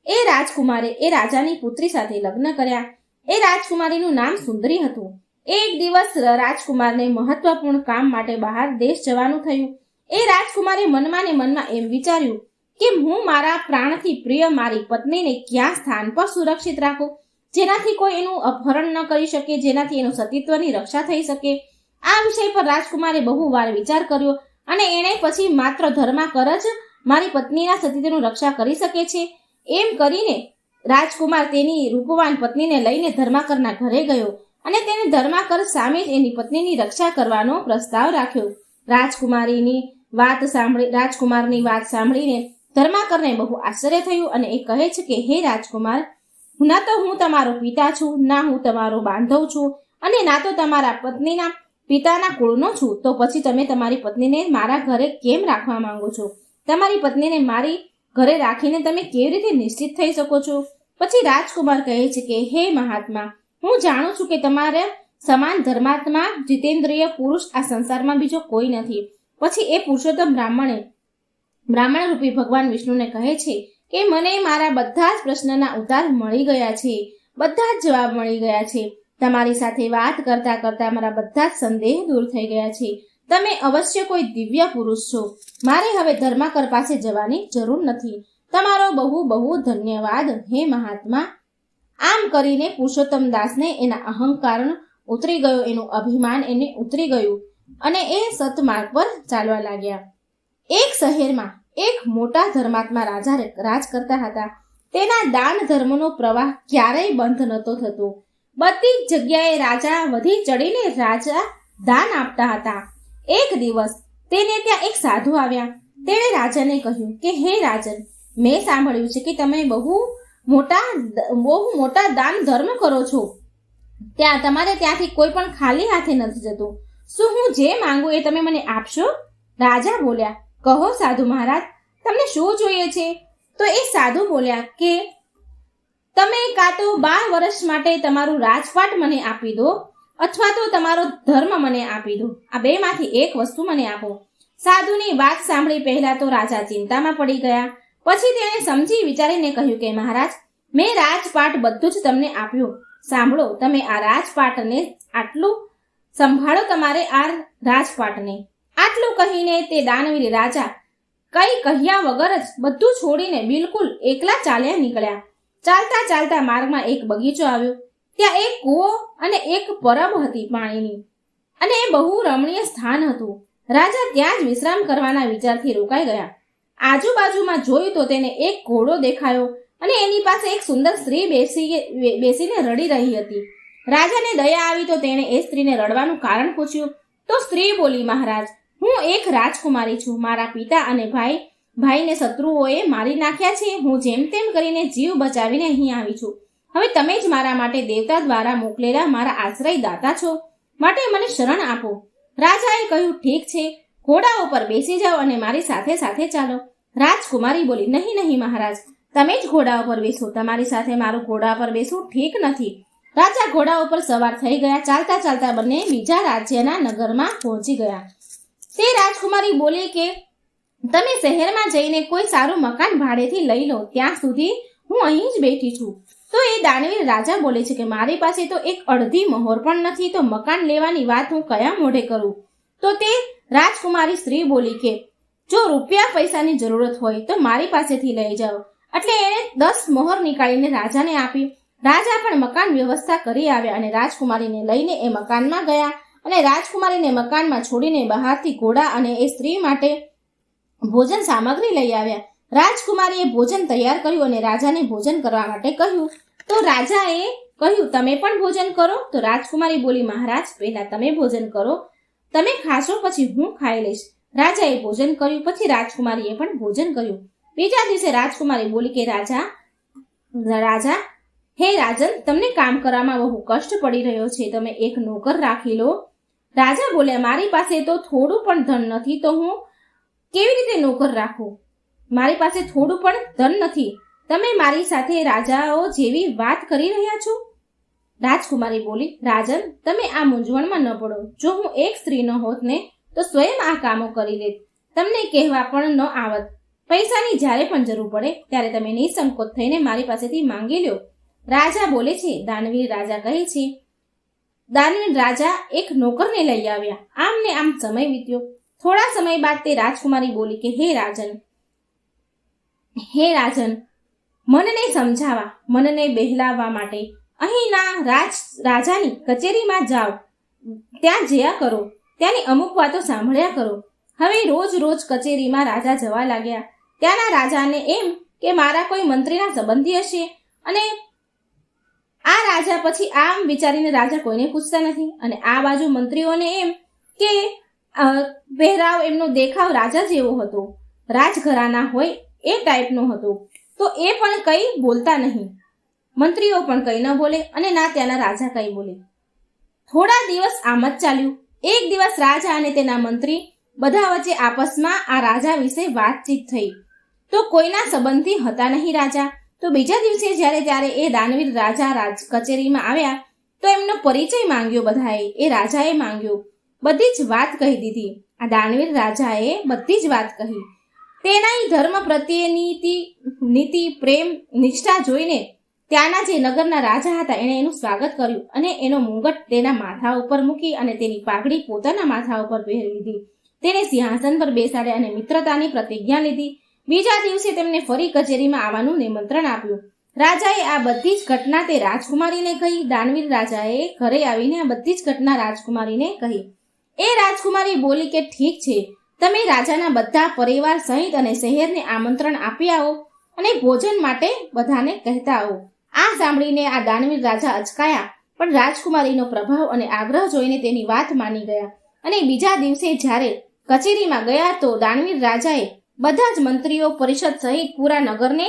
એ રાજકુમારે એ રાજાની પુત્રી સાથે લગ્ન કર્યા. એ રાજકુમારીનું નામ સુંદરી હતું. એક દિવસ રાજકુમારને મહત્વપૂર્ણ કામ માટે બહાર દેશ જવાનું થયું. એ રાજકુમારે મનમાં ને મનમાં એમ વિચાર્યું કે હું મારા પ્રાણથી પ્રિય મારી પત્નીને ક્યાં સ્થાન પર સુરક્ષિત રાખું, જેનાથી કોઈ એનું અપહરણ ન કરી શકે, જેનાથી એનું સતીત્વની રક્ષા થઈ શકે. આ વિષય પર રાજકુમારે બહુ વાર વિચાર કર્યો અને એણે પછી માત્ર ધર્માકર જ મારી પત્નીના સતીત્વની રક્ષા કરી શકે છે એમ કરીને રાજકુમાર તેની રૂપવાન પત્નીને લઈને ધર્માકરના ઘરે ગયો અને તેને ધર્માકર સામે જ એની પત્નીની રક્ષા કરવાનો પ્રસ્તાવ રાખ્યો. રાજકુમારની વાત સાંભળીને ધર્માકરને બહુ આશ્ચર્ય થયું અને એ કહે છે કે હે રાજકુમાર, ના તો હું તમારો પિતા છું, ના હું તમારો બાંધવ છું અને ના તો તમારા પત્નીના પિતાના કુળનો છું. તો પછી તમે તમારી પત્નીને મારા ઘરે કેમ રાખવા માંગો છો? તમારી પત્નીને મારી ઘરે રાખીને તમે કેવી રીતે નિશ્ચિત થઈ શકો છો? પછી રાજકુમાર કહે છે કે હે મહાત્મા, હું જાણું છું કે તમારા સમાન ધર્માત્મા જીતેન્દ્રિય પુરુષ આ સંસારમાં બીજો કોઈ નથી. પછી એ પુરુષોત્તમ બ્રાહ્મણ રૂપી ભગવાન વિષ્ણુને કહે છે કે મને મારા બધા જ પ્રશ્નના ઉત્તર મળી ગયા છે, બધા જ જવાબ મળી ગયા છે. તમારી સાથે વાત કરતા કરતા મારા બધા જ સંદેહ દૂર થઈ ગયા છે. તમે અવશ્ય કોઈ દિવ્ય પુરુષ છો. મારે હવે ધર્માકર પાસે જવાની જરૂર નથી. તમારો બહુ બહુ ધન્યવાદ હે મહાત્મા. આમ કરીને પુરુષોત્તમ દાસને એના અહંકાર ઉતરી ગયો, એનું અભિમાન એને ઉતરી ગયું અને એ સતમાર્ગ પર ચાલવા લાગ્યા. એક શહેરમાં એક મોટા ધર્માત્મા રાજા રાજ કરતા હતા. તેના દાન ધર્મનો પ્રવાહ ક્યારેય બંધ નહોતો થતો. બધી જ જગ્યાએ રાજા વધી ચડીને દાન આપતા હતા. એક દિવસ તેને ત્યાં એક સાધુ આવ્યા. તેણે રાજાને કહ્યું કે હે રાજન, મેં સાંભળ્યું છે કે તમે બહુ મોટા દાન ધર્મ કરો છો. તમારે ત્યાંથી કોઈ પણ ખાલી હાથે નથી જતું. શું હું જે માંગુ એ તમે મને આપશો? રાજા બોલ્યા, કહો સાધુ મહારાજ, તમને શું જોઈએ છે? તો એ સાધુ બોલ્યા કે તમે કાં તો 12 વર્ષ માટે તમારું રાજપાટ મને આપી દો અથવા તો તમારો ધર્મ મને આપી દો. આ બેમાંથી એક વસ્તુ મને આપો. સાધુની વાત સાંભળી પહેલા તો રાજા ચિંતામાં પડી ગયા. પછી તેણે સમજી વિચારીને કહ્યું કે મહારાજ, મેં રાજપાટ બધું જ તમને આપ્યું. સાંભળો, તમે આ રાજપાટને આટલું સંભાળો, તમારે આ રાજપાટને. આટલું કહીને તે દાનવીર રાજા કઈ કહ્યા વગર જ બધું છોડીને બિલકુલ એકલા ચાલ્યા નીકળ્યા. ચાલતા ચાલતા માર્ગમાં એક બગીચો આવ્યો. ત્યાં એક કૂવો અને એક પરબ હતી પાણીની અને એ બહુ રમણીય સ્થાન હતું. રાજા ત્યાં જ વિશ્રામ કરવાના વિચારથી રોકાઈ ગયા. આજુબાજુમાં જોયું તો તેને એક ઘોડો દેખાયો અને એની પાસે એક સુંદર સ્ત્રી બેસીને રડી રહી હતી. રાજાને દયા આવી તો તેણે એ સ્ત્રીને રડવાનું કારણ પૂછ્યું. તો સ્ત્રી બોલી, મહારાજ, હું એક રાજકુમારી છું. મારા પિતા અને ભાઈને શત્રુઓએ મારી નાખ્યા છે. હું જેમ તેમ કરીને જીવ બચાવીને અહીં આવી છું. હવે તમે જ મારા માટે દેવતા દ્વારા મોકલેલા મારા આશ્રય દાતા છો, માટે મને શરણ આપો. રાજાએ કહ્યું, ઠીક છે, ઘોડા ઉપર બેસી જાઓ અને મારી સાથે સાથે ચાલો. રાજકુમારી બોલી, નહીં મહારાજ, તમે જ ઘોડા ઉપર બેસો. તમારી સાથે મારું ઘોડા પર બેસવું ઠીક નથી. રાજા ઘોડા ઉપર સવાર થઈ ગયા. ચાલતા ચાલતા બંને બીજા રાજ્યના નગરમાં પહોંચી ગયા. તે રાજકુમારી બોલી કે તમે શહેરમાં જઈને કોઈ સારું મકાન ભાડેથી લઈ લો, ત્યાં સુધી હું અહીં જ બેઠી છું. તો એ દાનવીર રાજા બોલે છે કે મારી પાસે તો એક અડધી મહોર પણ નથી, તો મકાન લેવાની વાત હું કયા મોઢે કરું? તો તે રાજકુમારી સ્ત્રી બોલી કે જો રૂપિયા પૈસાની જરૂરત હોય તો મારી પાસેથી લઈ જાઓ. એટલે એણે 10 મહોર નીકાળીને રાજાને આપી. રાજા પણ મકાન વ્યવસ્થા કરી આવ્યા અને રાજકુમારીને લઈને એ મકાનમાં ગયા અને રાજકુમારીને મકાનમાં છોડીને બહારથી ઘોડા અને એ સ્ત્રી માટે ભોજન સામગ્રી લઈ આવ્યા. રાજકુમારીએ ભોજન તૈયાર કર્યું અને રાજાને ભોજન કરવા માટે કહ્યું. તો રાજાએ કહ્યું, તમે પણ ભોજન કરો. તો રાજકુમારી બોલી, મહારાજ, પહેલા તમે ભોજન કરો. તમે ખાશો પછી હું ખાઈ લઈશ. રાજાએ ભોજન કર્યું. પછી રાજકુમારીએ પણ ભોજન કર્યું. બીજા દિવસે રાજકુમારી બોલી કે રાજા, હે રાજન, તમને કામ કરવામાં બહુ કષ્ટ પડી રહ્યો છે. તમે એક નોકર રાખી લો. રાજા બોલ્યા, મારી પાસે તો થોડું પણ ધન નથી, તો હું કેવી રીતે નોકર રાખું? મારી પાસે થોડું પણ ધન નથી, તમે મારી સાથે રાજાઓ જેવી વાત કરી રહ્યા છો? રાજકુમારી બોલી, રાજન, તમે આ મૂંઝવણમાં ન પડો. જો હું એક સ્ત્રી ન હોત ને તો સ્વયં આ કામો કરી લેત, તમને કહેવા પણ ન આવત. પૈસાની જ્યારે પણ જરૂર પડે ત્યારે તમે નિસંકોચ થઈને મારી પાસેથી માંગી લ્યો. રાજા બોલે છે, દાનવીર રાજા કહે છે. દાનવીર રાજા એક નોકરને લઈ આવ્યા. આમ ને આમ સમય વીત્યો. થોડા સમય બાદ તે રાજકુમારી બોલી કે હે રાજન, મનને સમજાવવા, મનને બહેલાવવા માટે અહીંના રાજાની કચેરીમાં જાઓ, ત્યાં જયા કરો, ત્યાંની અમુક વાતો સાંભળ્યા કરો. હવે રોજ રોજ કચેરીમાં રાજા જવા લાગ્યા. ત્યાંના રાજાને એમ કે મારા કોઈ મંત્રીના સંબંધી હશે, અને આ રાજા પછી આમ વિચારીને રાજા કોઈને પૂછતા નથી. અને આ બાજુ મંત્રીઓને એમ કે પહેરાવ, એમનો દેખાવ રાજા જેવો હતો, રાજઘરાના હોય એ ટાઈપનો હતો, તો એ પણ કંઈ બોલતા નહીં. મંત્રીઓ પણ કંઈ ન બોલે અને ના ત્યાંના રાજા કંઈ બોલે. થોડા દિવસ આમ જ ચાલ્યું. એક દિવસ રાજા અને તેના મંત્રી બધા વચ્ચે આપસમાં આ રાજા વિશે વાતચીત થઈ, તો કોઈના સંબંધી હતા નહીં રાજા. તો બીજા દિવસે ત્યારે એ દાનવીર રાજા કચેરીમાં આવ્યા તો એમનો પરિચય માંગ્યો બધાએ. એ રાજાએ માંગ્યો, બધી જ વાત કહી દીધી. આ દાનવીર રાજાએ બધી જ વાત કહી. તેના ધર્મ પ્રત્યેની નીતિ, પ્રેમ, નિષ્ઠા જોઈને ત્યાંના જે નગરના રાજા હતા એણે એનું સ્વાગત કર્યું અને એનો મુંગટ તેના માથા ઉપર મૂકી અને તેની પાઘડી પોતાના માથા ઉપર પહેરી લીધી. તેને સિંહાસન પર બેસાડ્યા અને મિત્રતાની પ્રતિજ્ઞા લીધી. બીજા દિવસે તેમને ફરી કચેરીમાં આવવાનું નિમંત્રણ આપ્યું. રાજાએ આ બધી જ ઘટના તે રાજકુમારીને કહી. દાનવીર રાજાએ ઘરે આવીને આ બધી જ ઘટના રાજકુમારીને કહી. એ રાજકુમારી બોલી કે ઠીક છે, તમે રાજાના બધા પરિવાર સહિત અને શહેરને આમંત્રણ આપી આવો અને ભોજન માટે બધાને કહેતા આવો. આ સાંભળીને આ દાનવીર રાજા અચકાયા, પણ રાજકુમારીનો પ્રભાવ અને આગ્રહ જોઈને તેની વાત માની ગયા. અને બીજા દિવસે જ્યારે કચેરીમાં ગયા તો દાનવીર રાજાએ બધા જ મંત્રીઓ, પરિષદ સહિત પૂરા નગરને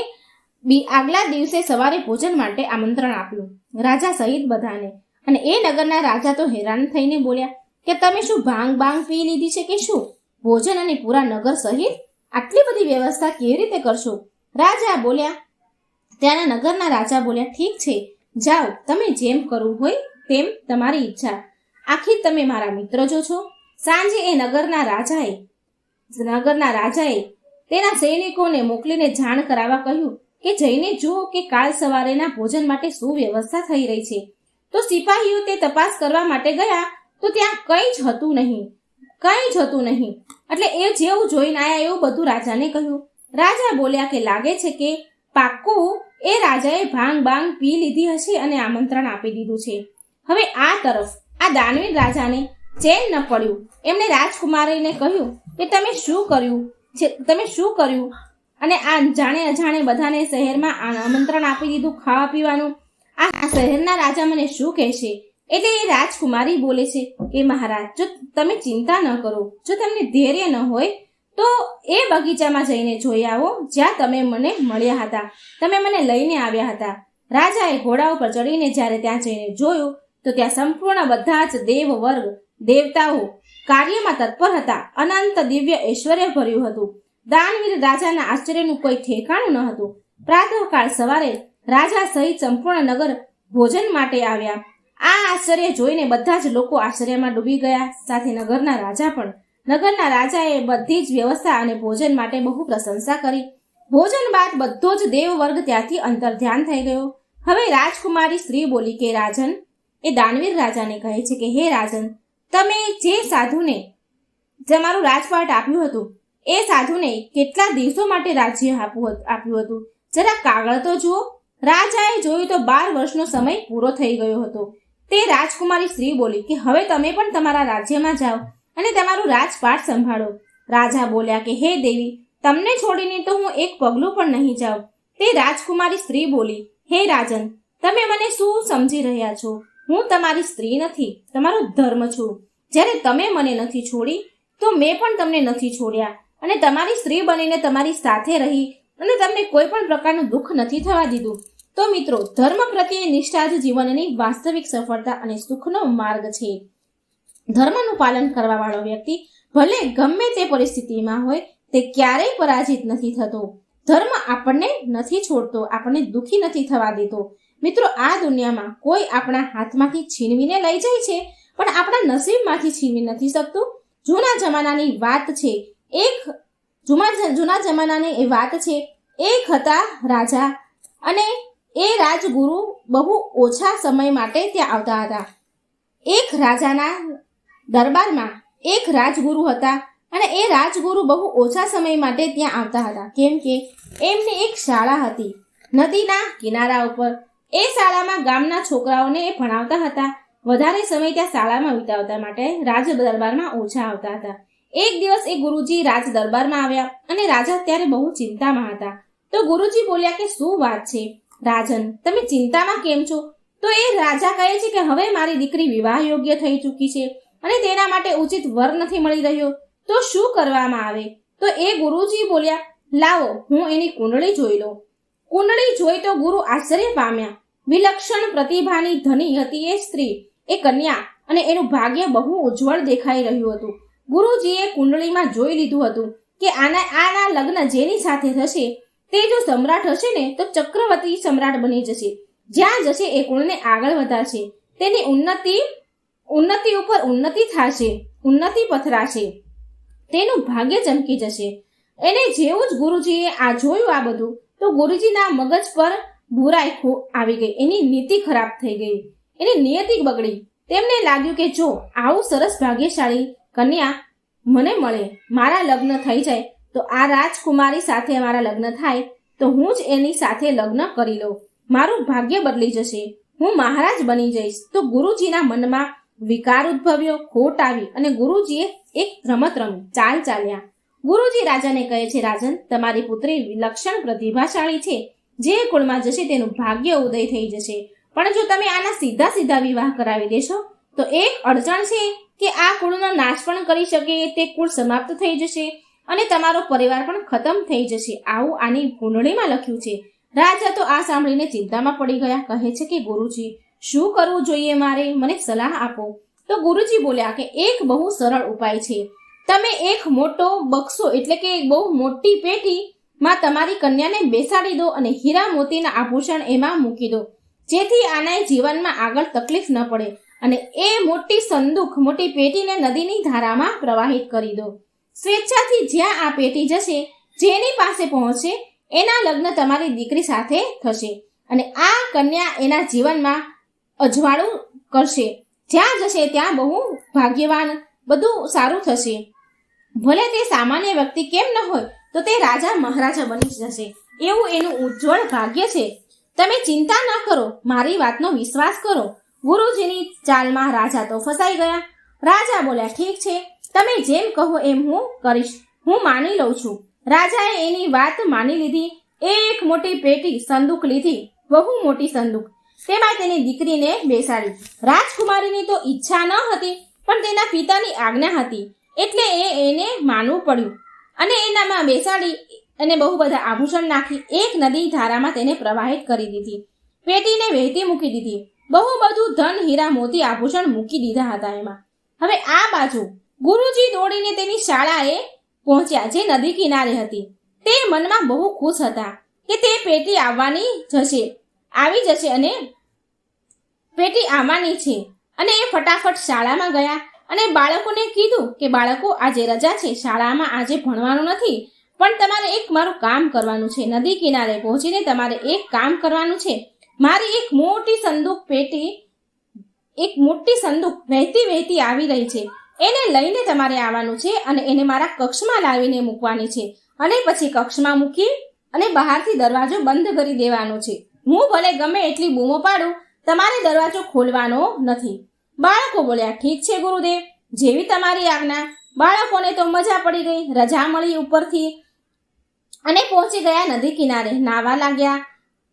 આગલા દિવસે સવારે ભોજન માટે આમંત્રણ આપ્યું, રાજા સહિત બધાને. અને એ નગરના રાજા તો હેરાન થઈને બોલ્યા કે તમે શું ભાંગ પી લીધી છે કે શું? ભોજન અને પૂરા નગર સહિત આટલી બધી વ્યવસ્થા કેવી રીતે કરશો? રાજા બોલ્યા, ત્યાંના નગરના રાજા બોલ્યા, ઠીક છે, જાઓ, તમે જેમ કરવું હોય તેમ, તમારી ઈચ્છા. આખી તમે મારા મિત્ર જો છો. સાંજે એ નગરના રાજાએ તેના સૈનિકોને મોકલીને જાણ કરાવવા કહ્યું કે જઈને જુઓ કે કાલ સવારેના ભોજન માટે શું વ્યવસ્થા થઈ રહી છે. તો સિપાહીઓ તે તપાસ કરવા માટે ગયા તો ત્યાં કંઈ જ હતું નહીં. એટલે એ જેવું જોઈને આયા એવું બધું રાજાને કહ્યું. રાજા બોલ્યા કે લાગે છે કે પાક્કું એ રાજાએ ભાંગ પી લીધી હશે અને આમંત્રણ આપી દીધું છે. હવે આ તરફ આ દાનવીર રાજાને ચેન ન પડ્યું. એમણે રાજકુમારીને કહ્યું કે તમે શું કર્યું અને આ જાણે અજાણે બધાને શહેરમાં આમંત્રણ આપી દીધું ખાવા પીવાનું. આ શહેરના રાજા મને શું કહેશે? એટલે એ રાજકુમારી બોલે છે કે મહારાજ, જો તમે ચિંતા ન કરો, જો તમને ધૈર્ય ન હોય તો એ બગીચામાં જઈને જોઈ આવો જ્યાં તમે મને મળ્યા હતા, તમે મને લઈને આવ્યા હતા. રાજાએ ઘોડા ઉપર ચડીને જ્યારે ત્યાં જઈને જોયું તો ત્યાં સંપૂર્ણ બધા જ દેવતાઓ કાર્યમાં તત્પર હતા. અનંત દિવ્ય ઐશ્વર્ય ભર્યું હતું. દાનવીર રાજાના આશ્ચર્યનું કોઈ ઠેકાણું ન હતું. પ્રાતઃકાળ સવારે રાજા સહિત સંપૂર્ણ નગર ભોજન માટે આવ્યા. આ આશ્ચર્ય જોઈને બધા જ લોકો આશ્ચર્યમાં ડૂબી ગયા, સાથે નગરના રાજા પણ. નગરના રાજાએ બધી જ વ્યવસ્થા અને ભોજન માટે બહુ પ્રશંસા કરી. ભોજન બાદ બધો જ દેવવર્ગ ત્યાંથી અંતર્ધ્યાન થઈ ગયો. હવે રાજકુમારી સ્ત્રી બોલી કે રાજન, એ દાનવીર રાજાને કહે છે કે હે રાજન, તમે જે સાધુને તમારું રાજપાટ આપ્યું હતું એ સાધુને કેટલા દિવસો માટે રાજ્ય આપ્યું હતું? જરા કાગળ તો જુઓ. રાજાએ જોયું તો 12 વર્ષનો સમય પૂરો થઈ ગયો હતો. તે રાજકુમારી સ્ત્રી બોલી કે હવે તમે પણ તમારા રાજ્યમાં જાઓ અને તમારું રાજપાટ સંભાળો. રાજા બોલ્યા કે હે દેવી, તમને છોડીને તો હું એક પગલું પણ નહીં જાઉં. તે રાજકુમારી સ્ત્રી બોલી, હે રાજન, તમે મને શું સમજી રહ્યા છો? હું તમારી સ્ત્રી નથી, તમારો ધર્મ છું. જ્યારે તમે મને નથી છોડી તો મેં પણ તમને નથી છોડ્યા અને તમારી સ્ત્રી બનીને તમારી સાથે રહી અને તમને કોઈ પણ પ્રકારનું દુઃખ નથી થવા દીધું. તો મિત્રો, ધર્મ પ્રત્યે નિષ્ઠા જ જીવનની વાસ્તવિક સફળતા અને સુખનો માર્ગ છે. ધર્મનું પાલન કરવા વાળો વ્યક્તિ ભલે ગમે તે પરિસ્થિતિમાં હોય તે ક્યારેય પરાજિત નથી થતો. ધર્મ આપણને નથી છોડતો, આપણને દુઃખી નથી થવા દેતો. મિત્રો, આ દુનિયામાં કોઈ આપણા હાથમાંથી છીનવીને લઈ જાય છે, પણ આપણા નસીબમાંથી છીનવી નથી શકતું. જૂના જમાનાની વાત છે. એક હતા રાજા, અને એ રાજગુરુ બહુ ઓછા સમય માટે ત્યાં આવતા હતા. એક રાજાના દરબારમાં એક રાજગુરુ હતા, અને એ રાજગુરુ બહુ ઓછા સમય માટે ત્યાં આવતા હતા, કેમ કે એમની એક શાળા હતી નદીના કિનારા ઉપર. એ શાળામાં ગામના છોકરાઓને એ ભણાવતા હતા. વધારે સમય ત્યાં શાળામાં વિતાવતા માટે રાજ દરબારમાં ઓછા આવતા હતા. એક દિવસ એ ગુરુજી રાજ દરબારમાં આવ્યા, અને રાજા ત્યારે બહુ ચિંતામાં હતા. તો ગુરુજી બોલ્યા કે શું વાત છે રાજન, તમે ચિંતામાં કેમ છો? તો એ રાજા કહે છે કે હવે મારી દીકરી વિવાહ યોગ્ય થઈ ચૂકી છે, અને તેના માટે ઉચિત વર નથી મળી રહ્યો, તો શું કરવામાં આવે? તો એ ગુરુજી બોલ્યા, લાવો હું એની કુંડળી જોઈ લઉં. કુંડળી જોઈ તો ગુરુ આશ્ચર્ય પામ્યા. વિલક્ષણ પ્રતિભાની ધની હતી એ સ્ત્રી, એ કન્યા, અને એનું ભાગ્ય બહુ ઉજ્જવળ દેખાઈ રહ્યું હતું. ગુરુજીએ કુંડળીમાં જોઈ લીધું હતું કે આના લગ્ન જેની સાથે થશે તે જો સમ્રાટ હશે ને તો ચક્રવર્તી સમ્રાટ બની જશે. જ્યાં જશે એ કુળને આગળ વધારશે, તેની ઉન્નતિ ઉપર ઉન્નતિ થશે, ઉન્નતિ પથરાશે, તેનું ભાગ્ય ચમકી જશે. એને જેવું જ ગુરુજીએ આ જોયું આ બધું, તો ગુરુજીના મગજ પર બુરાઈ આવી ગઈ. એની નીતિ ખરાબ થઈ ગઈ, એની નિયતિ બગડી. તેમને લાગ્યું કે જો આવું સરસ ભાગ્યશાળી કન્યા મને મળે, મારા લગ્ન થઈ જાય, તો આ રાજકુમારી સાથે મારા લગ્ન થાય તો હું જ એની સાથે લગ્ન કરી લઉં. મારું ભાગ્ય બદલી જશે, હું મહારાજ બની જઈશ. તો ગુરુજીના મનમાં વિકાર ઉદ્ભવ્યો, ખોટ આવી, અને ગુરુજીએ એક રમત રમી, ચાલ ચાલ્યા. ગુરુજી રાજાને કહે છે, રાજન, તમારી પુત્રી વિલક્ષણ પ્રતિભાશાળી છે, જે કુળમાં જશે તેનું ભાગ્ય ઉદય થઈ જશે. પણ જો તમે આના સીધા સીધા વિવાહ કરાવી દેશો તો એક અડચણ છે કે આ કુળનો નાશ પણ કરી શકે, તે કુળ સમાપ્ત થઈ જશે, અને તમારો પરિવાર પણ ખતમ થઈ જશે. આવું આની કુંડળીમાં લખ્યું છે. રાજા તો આ સાંભળીને ચિંતામાં પડી ગયા. કહે છે કે ગુરુજી, શું કરવું જોઈએ મારે? મને સલાહ આપો. તો ગુરુજી બોલ્યા કે એક બહુ સરળ ઉપાય છે. તમે એક મોટો બક્સો એટલે કે બહુ મોટી પેટીમાં તમારી કન્યાને બેસાડી દો, અને હીરા મોતીના આભૂષણ એમાં મૂકી દો, જેથી આના જીવનમાં આગળ તકલીફ ન પડે. અને એ મોટી પેટીને નદીની ધારામાં પ્રવાહિત કરી દો. સ્વેચ્છાથી જ્યાં આ પેટી જશે, જેની પાસે પહોંચે એના લગ્ન તમારી દીકરી સાથે થશે, અને આ કન્યા એના જીવનમાં અજવાળું કરશે. જ્યાં જશે ત્યાં બહુ ભાગ્યવાન, બધું સારું થશે. ભલે તે સામાન્ય વ્યક્તિ કેમ ન હોય, તો તે રાજા મહારાજા બની જશે. એવું એનું ઉજ્જવળ ભાગ્ય છે. તમે ચિંતા ન કરો, મારી વાતનો વિશ્વાસ કરો. ગુરુજીની ચાલમાં રાજા તો ફસાઈ ગયા. રાજા બોલ્યા, ઠીક છે, તમે જેમ કહો એમ હું કરીશ, હું માની લઉં છું. રાજાએ એની વાત માની લીધી. એક મોટી પેટી સંદૂક લીધી, બહુ મોટી સંદૂક. તેમાં તેની દીકરીને બેસાડી. રાજકુમારીની તો ઈચ્છા ન હતી, પણ તેના પિતાની આજ્ઞા હતી, એટલે એને માનવું પડ્યું, અને એનામાં બેસાડી અને બહુ બધા આભૂષણ નાખી એક નદી ધારામાં તેને પ્રવાહિત કરી દીધી. પેટીને વહેતી મૂકી દીધી. બહુ બધું ધન, હીરા, મોતી, આભૂષણ મૂકી દીધા હતા એમાં. હવે આ બાજુ ગુરુજી દોડીને તેની શાળાએ પહોંચ્યા, જે નદી કિનારે હતી. તે મનમાં બહુ ખુશ હતા કે તે પેટી આવી જશે અને પેટી આવવાની છે. અને એ ફટાફટ શાળામાં ગયા અને બાળકોને કીધું કે બાળકો, આજે રજા છે, શાળામાં આજે ભણવાનું નથી, પણ તમારે એક મારું કામ કરવાનું છે. નદી કિનારે પહોંચીને તમારે એક કામ કરવાનું છે. મારી એક મોટી સંદૂક વહેતી આવી રહી છે, એને લઈને તમારે આવવાનું છે, અને એને મારા કક્ષમાં લાવીને મૂકવાની છે, અને પછી કક્ષમાં મૂકી અને બહારથી દરવાજો બંધ કરી દેવાનો છે. હું ભલે ગમે એટલી બૂમો પાડું, તમારે દરવાજો ખોલવાનો નથી. બાળકો બોલ્યા, ઠીક છે ગુરુદેવ, જેવી તમારી આજ્ઞા. બાળકોને તો મજા પડી ગઈ. રજા મળી ઉપરથી, અને પહોંચી ગયા નદી કિનારે. નાવા લાગ્યા.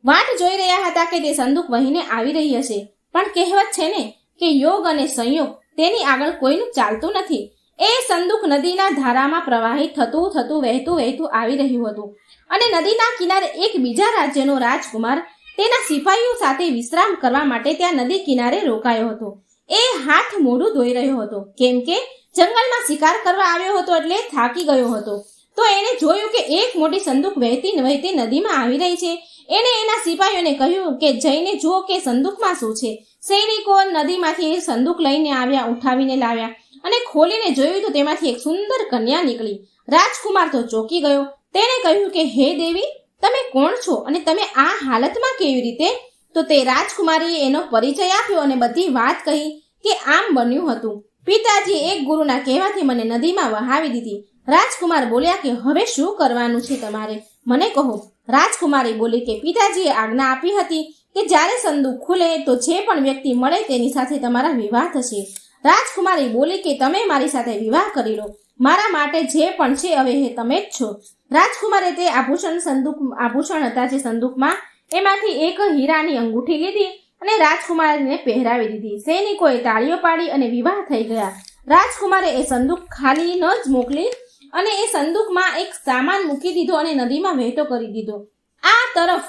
વાટ જોઈ રહ્યા હતા કે તે સંદૂક વહીને આવી રહી હશે. પણ કહેવત છે ને કે યોગ અને સંયોગ, તેની આગળ કોઈનું ચાલતું નથી. એ સંદૂક નદીના ધારામાં પ્રવાહિત થતું વહેતું આવી રહ્યું હતું. અને નદીના કિનારે એક બીજા રાજ્યનો રાજકુમાર તેના સિપાહીઓ સાથે વિશ્રામ કરવા માટે ત્યાં નદી કિનારે રોકાયો હતો. એ હાથ મોઢું ધોઈ રહ્યો હતો, કેમ કે જંગલમાં શિકાર કરવા આવ્યો હતો એટલે થાકી ગયો હતો. તો એણે જોયું કે એક મોટી સંદૂક વહેતી વહેતી નદીમાં આવી રહી છે. એણે એના સિપાહીઓને કહ્યું કે જઈને જુઓ કે સંદૂકમાં શું છે. સૈનિકો નદીમાંથી એ સંદૂક લઈને આવ્યા, ઉઠાવીને લાવ્યા અને ખોલીને જોયું તો તેમાંથી એક સુંદર કન્યા નીકળી. રાજકુમાર તો ચોંકી ગયો. તેણે કહ્યું કે હે દેવી, તમે કોણ છો અને તમે આ હાલતમાં કેવી રીતે? તો તે રાજકુમારીએ એનો પરિચય આપ્યો અને બધી વાત કહી કે આમ બન્યું હતું. પિતાજી એક ગુરુના કહેવાથી મને નદીમાં વહાવી દીધી. રાજકુમાર બોલ્યા કે હવે શું કરવાનું છે તમારે, મને કહો. રાજકુમારી બોલી કે પિતાજીએ આજ્ઞા આપી હતી કે જ્યારે સંદૂક ખુલે તો જે પણ વ્યક્તિ મળે તેની સાથે તમારા વિવાહ થશે. રાજકુમારી બોલી કે તમે મારી સાથે વિવાહ કરી લો. મારા માટે જે પણ છે હવે તમે જ છો. રાજકુમારે તે આભૂષણ હતા જે સંદૂકમાં, એમાંથી એક હીરાની અંગૂઠી લીધી અને રાજકુમારીને પહેરાવી દીધી. સૈનિકોએ તાળીઓ પાડી અને વિવાહ થઈ ગયા. રાજકુમારે એ સંદૂક ખાલી ન જ મોકલી અને એ સંદૂકમાં એક સામાન મૂકી દીધો અને નદીમાં વહેતો કરી દીધો. આ તરફ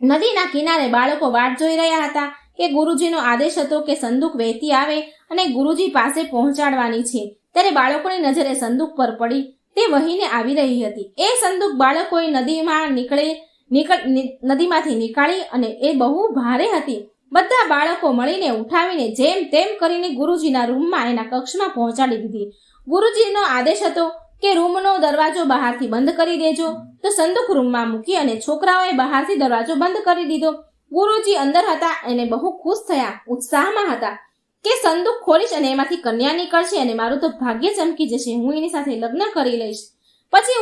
નદીના કિનારે બાળકો વાટ જોઈ રહ્યા હતા કે ગુરુજીનો આદેશ હતો કે સંદૂક વહેતી આવે અને ગુરુજી પાસે પહોંચાડવાની છે. ત્યારે બાળકોની નજરે સંદૂક પર પડી. તે વહીને આવી રહી હતી. એ સંદૂક બાળકોએ નદીમાંથી નીકાળી અને એ બહુ ભારે હતી. બધા બાળકો મળીને ઉઠાવીને જેમ તેમ કરીને ગુરુજીના રૂમમાં એના કક્ષમાં પહોંચાડી દીધી. ગુરુજીનો આદેશ હતો કે રૂમનો દરવાજો બહારથી બંધ કરી દેજો. તો સંદૂક રૂમમાં મૂકી અને છોકરાઓએ બહારથી દરવાજો બંધ કરી દીધો. ગુરુજી અંદર હતા અને બહુ ખુશ થયા, ઉત્સાહમાં હતા કે સંદૂક ખોલીશ અને એમાંથી કન્યા નીકળશે અને મારું તો ભાગ્ય ચમકી જશે, હું એની સાથે લગ્ન કરી લઈશ. પછી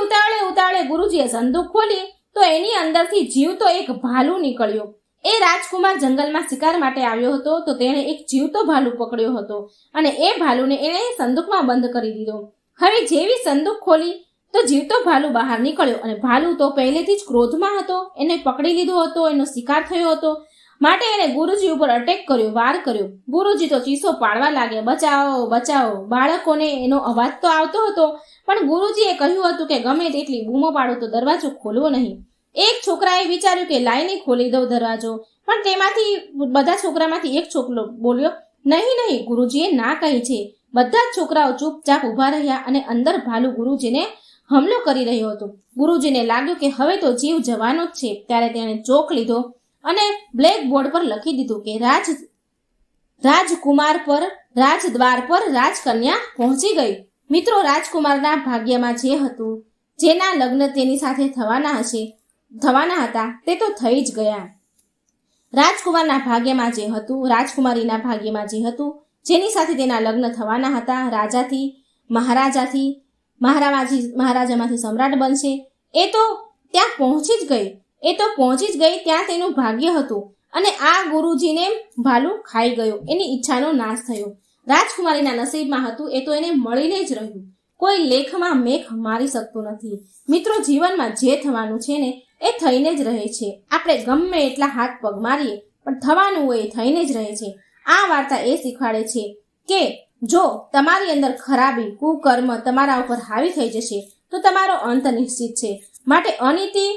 ઉતાવળે ગુરુજીએ સંદૂક ખોલી તો એની અંદરથી જીવતો એક ભાલુ નીકળ્યો. એ રાજકુમાર જંગલમાં શિકાર માટે આવ્યો હતો તો તેણે એક જીવતો ભાલુ પકડ્યો હતો અને એ ભાલુને એણે સંદૂકમાં બંધ કરી દીધો. હવે જેવી સંદૂક ખોલી તો જીવતો ભાલુ બહાર નીકળ્યો અને ભાલુ તો પહેલેથી જ ક્રોધમાં હતો. એને પકડી લીધો હતો, એનો શિકાર થયો હતો, માટે એણે ગુરુજી ઉપર અટેક કર્યો, વાર કર્યો. ગુરુજી તો ચીસો પાડવા લાગ્યા, બચાવો બચાવો. બાળકોને એનો અવાજ તો આવતો હતો, પણ ગુરુજીએ કહ્યું હતું કે ગમે તેટલી બૂમો પાડો તો દરવાજો ખોલવો નહીં. એક છોકરાએ વિચાર્યું કે લાઈને ખોલી દઉં દરવાજો, પણ તેમાંથી બધા છોકરામાંથી એક છોકરો બોલ્યો નહીં, ગુરુજીએ ના કહી છે. બધા જ છોકરાઓ ચૂપચાપ ઊભા રહ્યા અને અંદર ભાલુ ગુરુજીને હુમલો કરી રહ્યો હતો. ગુરુજીને લાગ્યું કે હવે તો જીવ જવાનો જ છે. ત્યારે તેણે ચોક લીધો અને બ્લેકબોર્ડ પર લખી દીધું કે રાજકુમાર પર રાજદ્વાર પર રાજકન્યા પહોંચી ગઈ. મિત્રો, રાજકુમારના ભાગ્યમાં જે હતું, જેના લગ્ન તેની સાથે થવાના હતા તે તો થઈ જ ગયા. રાજકુમારના ભાગ્યમાં જે હતું, રાજકુમારીના ભાગ્યમાં જે હતું, જેની સાથે તેના લગ્ન થવાના હતા, રાજાથી મહારાજામાંથી સમ્રાટ બનશે, એ તો ત્યાં પહોંચી જ ગઈ. ત્યાં તેનું ભાગ્ય હતું અને આ ગુરુજીને ભાલુ ખાઈ ગયો. એની ઈચ્છાનો નાશ થયો. રાજકુમારીના નસીબમાં હતું એ તો એને મળીને જ રહ્યું. કોઈ લેખમાં મેખ મારી શકતું નથી. મિત્રો, જીવનમાં જે થવાનું છે ને એ થઈને જ રહે છે. આપણે ગમે એટલા હાથ પગ મારીએ પણ થવાનું હોય એ થઈને જ રહે છે. આ વાર્તા એ શીખવાડે છે કે જો તમારી અંદર ખરાબી, કુકર્મ તમારા ઉપર હાવી થઈ જશે તો તમારો અંત નિશ્ચિત છે. માટે અનીતિ,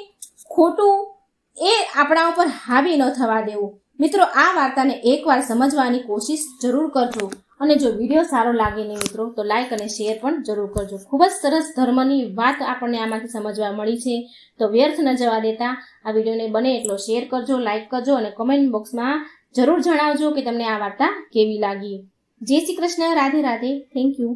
ખોટું એ આપણા ઉપર હાવી ન થવા દેવું. મિત્રો, આ વાર્તાને એકવાર સમજવાની કોશિશ જરૂર કરજો અને જો વિડીયો સારો લાગે ને મિત્રો તો લાઈક અને શેર પણ જરૂર કરજો. ખૂબ જ સરસ ધર્મની વાત આપણને આમાંથી સમજવા મળી છે. તો વ્યર્થ ન જવા દેતા આ વિડીયોને બને એટલો શેર કરજો, લાઈક કરજો અને કમેન્ટ બોક્સમાં જરૂર જણાવજો કે તમને આ વાર્તા કેવી લાગી. જય શ્રી કૃષ્ણ, રાધે રાધે, થેન્ક યુ.